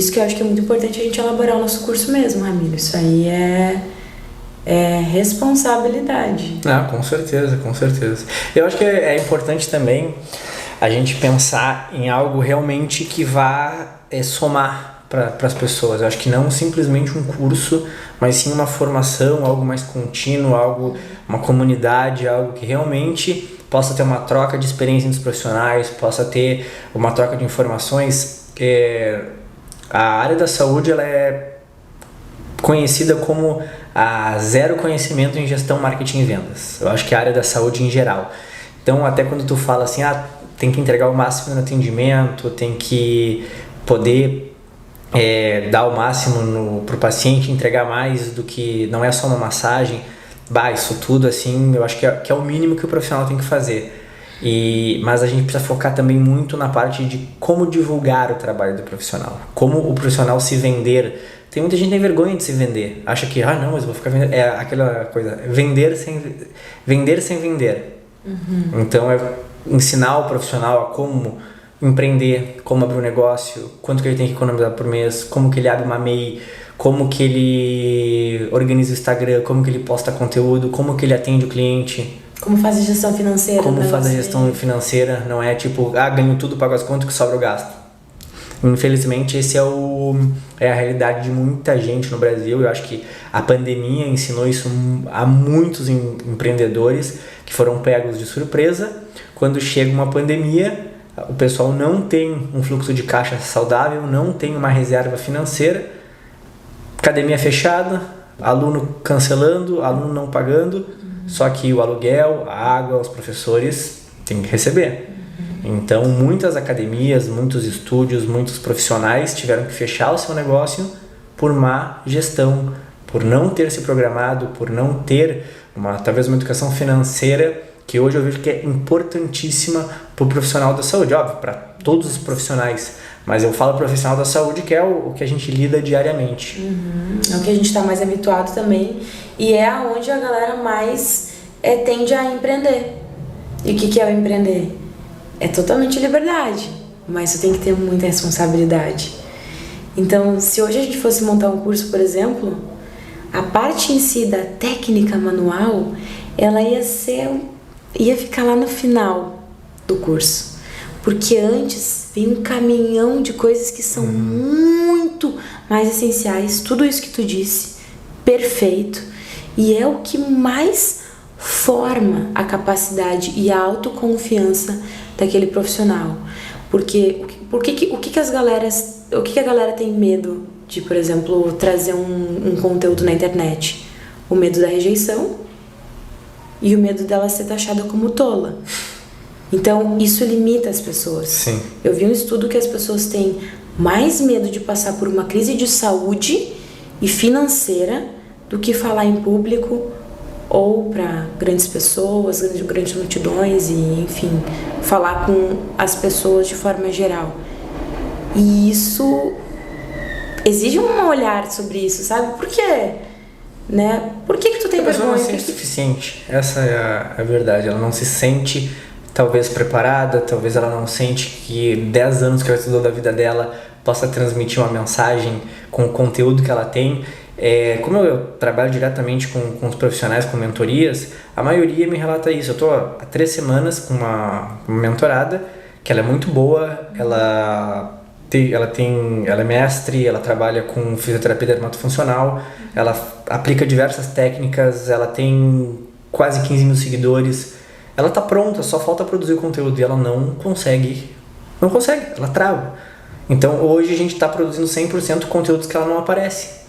isso que eu acho que é muito importante a gente elaborar o nosso curso mesmo, Ramiro. Isso aí é responsabilidade. Com certeza, com certeza. Eu acho que é importante também a gente pensar em algo realmente que vá somar para as pessoas. Eu acho que não simplesmente um curso, mas sim uma formação, algo mais contínuo, uma comunidade, algo que realmente possa ter uma troca de experiência entre os profissionais, possa ter uma troca de informações. A área da saúde ela é conhecida como a zero conhecimento em gestão, marketing e vendas. Eu acho que a área da saúde em geral. Então, até quando tu fala assim, tem que entregar o máximo no atendimento, tem que poder dar o máximo pro paciente, entregar mais do que não é só uma massagem. Isso tudo assim, eu acho que é o mínimo que o profissional tem que fazer. Mas a gente precisa focar também muito na parte de como divulgar o trabalho do profissional, como o profissional se vender. Tem muita gente que tem vergonha de se vender, acha que, não, mas eu vou ficar vendendo. É aquela coisa, vender sem vender. Uhum. Então ensinar o profissional a como empreender, como abrir um negócio, quanto que ele tem que economizar por mês, como que ele abre uma MEI, como que ele organiza o Instagram, como que ele posta conteúdo, como que ele atende o cliente. Como faz a gestão financeira. Como faz a gestão financeira, não é tipo, ganho tudo, pago as contas que sobra o gasto. Infelizmente, esse é a realidade de muita gente no Brasil. Eu acho que a pandemia ensinou isso a muitos empreendedores que foram pegos de surpresa. Quando chega uma pandemia, o pessoal não tem um fluxo de caixa saudável, não tem uma reserva financeira, academia fechada, aluno cancelando, aluno não pagando, só que o aluguel, a água, os professores têm que receber. Então, muitas academias, muitos estúdios, muitos profissionais tiveram que fechar o seu negócio por má gestão, por não ter se programado, por não ter talvez uma educação financeira que hoje eu vejo que é importantíssima para o profissional da saúde, óbvio, para todos os profissionais, mas eu falo profissional da saúde que é o que a gente lida diariamente. É o que a gente está mais habituado também e é onde a galera mais tende a empreender. E o que é o empreender? É totalmente liberdade, mas você tem que ter muita responsabilidade. Então, se hoje a gente fosse montar um curso, por exemplo, a parte em si da técnica manual, ela ia ficar lá no final do curso. Porque antes vem um caminhão de coisas que são muito mais essenciais, tudo isso que tu disse, perfeito. E é o que mais forma a capacidade e a autoconfiança daquele profissional. Porque o que a galera tem medo de, por exemplo, trazer um conteúdo na internet? O medo da rejeição e o medo dela ser taxada como tola. Então, isso limita as pessoas. Sim. Eu vi um estudo que as pessoas têm mais medo de passar por uma crise de saúde e financeira do que falar em público ou para grandes pessoas, grandes multidões e, enfim, falar com as pessoas de forma geral. E isso exige um olhar sobre isso, sabe? Por quê? Né? Por que tu tem vergonha? A pessoa não se sente suficiente. Essa é a verdade. Ela não se sente, talvez, preparada, talvez ela não sente que 10 anos que ela estudou da vida dela possa transmitir uma mensagem com o conteúdo que ela tem. Como eu trabalho diretamente com os profissionais, com mentorias, a maioria me relata isso. Eu estou há 3 semanas com uma mentorada, que ela é muito boa, ela é mestre, ela trabalha com fisioterapia dermatofuncional, ela aplica diversas técnicas, ela tem quase 15 mil seguidores, ela está pronta, só falta produzir o conteúdo e ela não consegue, ela trava. Então hoje a gente está produzindo 100% conteúdos que ela não aparece.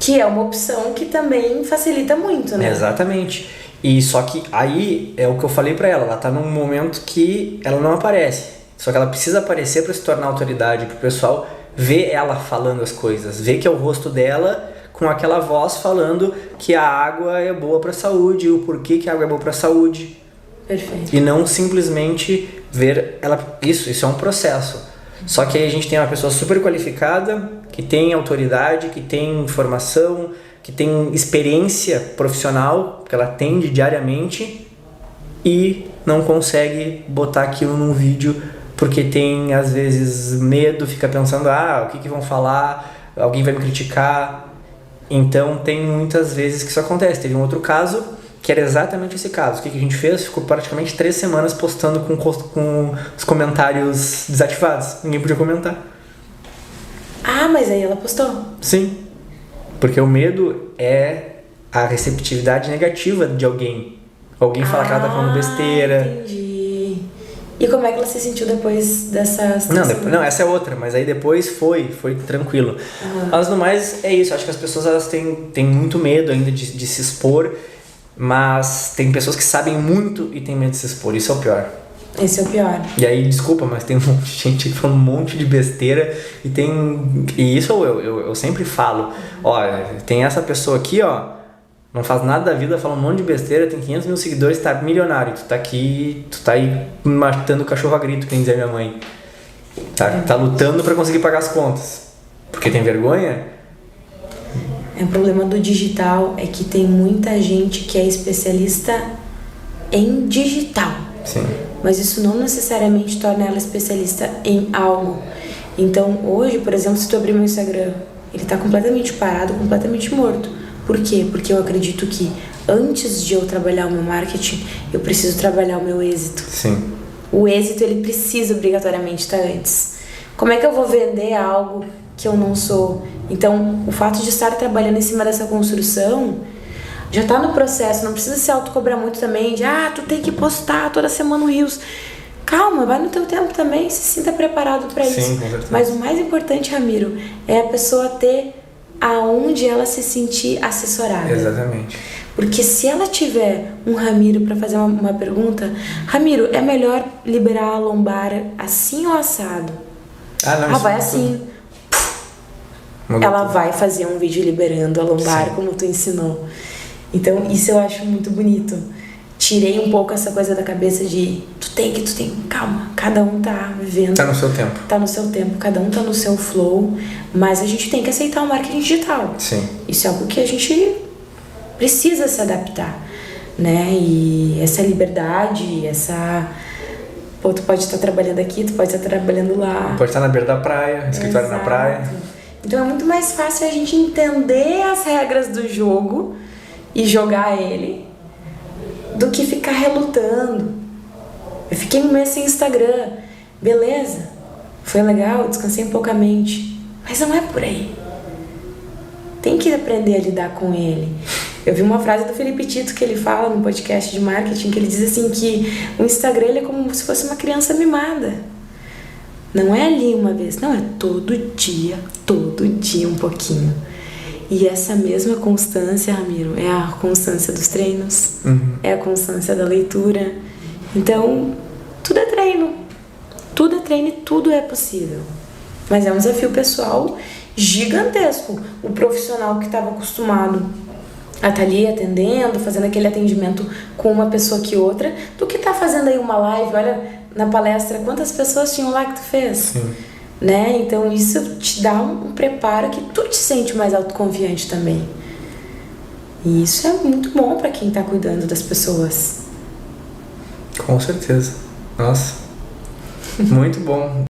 Que é uma opção que também facilita muito, né? Exatamente. E só que aí é o que eu falei pra ela tá num momento que ela não aparece. Só que ela precisa aparecer para se tornar autoridade, pro pessoal ver ela falando as coisas, ver que é o rosto dela com aquela voz falando que a água é boa pra saúde, o porquê que a água é boa pra saúde. Perfeito. E não simplesmente ver ela. Isso é um processo. Só que aí a gente tem uma pessoa super qualificada, que tem autoridade, que tem informação, que tem experiência profissional, que ela atende diariamente e não consegue botar aquilo num vídeo porque tem, às vezes, medo, fica pensando, o que vão falar, alguém vai me criticar. Então, tem muitas vezes que isso acontece. Teve um outro caso, que era exatamente esse caso. O que a gente fez? Ficou praticamente 3 semanas postando com os comentários desativados. Ninguém podia comentar. Mas aí ela postou. Sim. Porque o medo é a receptividade negativa de alguém. Alguém fala que ela tá falando besteira. Entendi. E como é que ela se sentiu depois dessa situação? Não, essa é outra, mas aí depois foi tranquilo. Mas no mais é isso, acho que as pessoas elas têm muito medo ainda de se expor, mas tem pessoas que sabem muito e têm medo de se expor, isso é o pior. Esse é o pior. E aí, desculpa, mas tem um monte de gente que fala um monte de besteira e isso eu sempre falo, tem essa pessoa aqui, não faz nada da vida, fala um monte de besteira, tem 500 mil seguidores, tá milionário, tu tá aí matando o cachorro a grito, quem dizer minha mãe. Tá lutando pra conseguir pagar as contas. Porque tem vergonha? O problema do digital é que tem muita gente que é especialista em digital. Sim. Mas isso não necessariamente torna ela especialista em algo. Então, hoje, por exemplo, se tu abrir meu Instagram, ele tá completamente parado, completamente morto. Por quê? Porque eu acredito que antes de eu trabalhar o meu marketing, eu preciso trabalhar o meu êxito. Sim. O êxito, ele precisa obrigatoriamente estar antes. Como é que eu vou vender algo que eu não sou? Então, o fato de estar trabalhando em cima dessa construção já está no processo. Não precisa se autocobrar muito também de tu tem que postar toda semana no Reels. Calma, vai no teu tempo também, se sinta preparado para isso. Sim, com certeza. Mas o mais importante, Ramiro, é a pessoa ter aonde ela se sentir assessorada. Exatamente. Porque se ela tiver um Ramiro para fazer uma pergunta, Ramiro, é melhor liberar a lombar assim ou assado? Não, vai assim. Ela vai fazer um vídeo liberando a lombar, como tu ensinou. Então, isso eu acho muito bonito. Tirei um pouco essa coisa da cabeça de tu tem. Calma, cada um tá vivendo. Tá no seu tempo. Tá no seu tempo, cada um tá no seu flow. Mas a gente tem que aceitar o marketing digital. Sim. Isso é algo que a gente precisa se adaptar, né? E essa liberdade, tu pode estar trabalhando aqui, tu pode estar trabalhando lá. Pode estar na beira da praia, escritório na praia. Então é muito mais fácil a gente entender as regras do jogo e jogar ele do que ficar relutando. Eu fiquei um mês sem Instagram, beleza, foi legal, descansei um pouco a mente, mas não é por aí. Tem que aprender a lidar com ele. Eu vi uma frase do Felipe Tito que ele fala no podcast de marketing, que ele diz assim que o Instagram ele é como se fosse uma criança mimada. Não é ali uma vez, não, é todo dia um pouquinho. E essa mesma constância, Ramiro, é a constância dos treinos, é a constância da leitura. Então, tudo é treino. Tudo é treino e tudo é possível. Mas é um desafio pessoal gigantesco. O profissional que estava acostumado a estar ali atendendo, fazendo aquele atendimento com uma pessoa que outra, do que tá fazendo aí uma live, olha, na palestra, quantas pessoas tinham lá que tu fez? Sim. Né? Então isso te dá um preparo que tu te sente mais autoconfiante também. E isso é muito bom para quem tá cuidando das pessoas. Com certeza. Nossa. Muito bom.